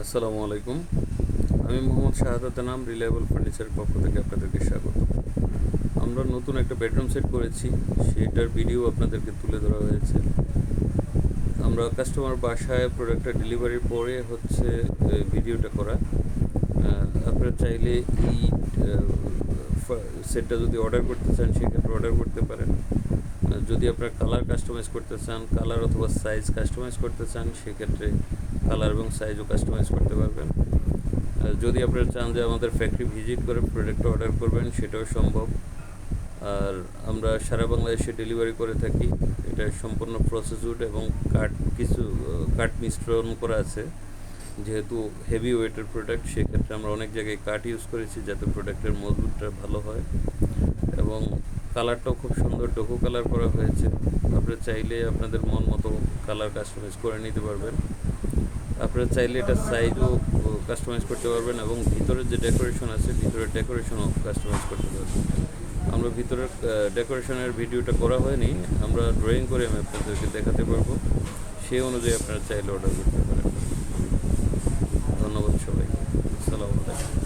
আসসালামু আলাইকুম। আমি মোহাম্মদ শাহাদাত নাম রিলায়েবল ফার্নিচারের পক্ষ থেকে আপনাদেরকে স্বাগত। আমরা নতুন একটা বেডরুম সেট করেছি, সেটার ভিডিও আপনাদেরকে তুলে ধরা হয়েছে। আমরা কাস্টমার বাসায় প্রোডাক্টটা ডেলিভারির পরে হচ্ছে ভিডিওটা করা। আপনারা চাইলে এই সেটটা যদি অর্ডার করতে চান সেক্ষেত্রে অর্ডার করতে পারেন। যদি আপনারা কালার কাস্টমাইজ করতে চান, কালার অথবা সাইজ কাস্টমাইজ করতে চান, সেক্ষেত্রে কালার এবং সাইজও কাস্টমাইজ করতে পারবেন। যদি আপনারা চান যে আমাদের ফ্যাক্টরি ভিজিট করে প্রোডাক্ট অর্ডার করবেন, সেটাও সম্ভব। আর আমরা সারা বাংলাদেশে ডেলিভারি করে থাকি। এটা সম্পূর্ণ প্রসেসড এবং কাঠ মিশ্রণ করা আছে। যেহেতু হেভি ওয়েটের প্রোডাক্ট, সেক্ষেত্রে আমরা অনেক জায়গায় কাঠ ইউজ করেছি যাতে প্রোডাক্টের মজবুতটা ভালো হয়, এবং কালারটাও খুব সুন্দর ডোকো কালার করা হয়েছে। আপনারা চাইলে আপনাদের মন মতো কালার কাস্টমাইজ করে নিতে পারবেন। আপনারা চাইলে এটা সাইজও কাস্টমাইজ করতে পারবেন, এবং ভিতরের যে ডেকোরেশন আছে ভিতরের ডেকোরেশনও কাস্টমাইজ করতে পারবেন। আমরা ভিতরের ডেকোরেশনের ভিডিওটা করা হয়নি, আমরা ড্রয়িং করে আমি আপনাদেরকে দেখাতে পারবো। সেই অনুযায়ী আপনারা চাইলে অর্ডার করতে পারেন। ধন্যবাদ সবাইকে। আসসালামু আলাইকুম।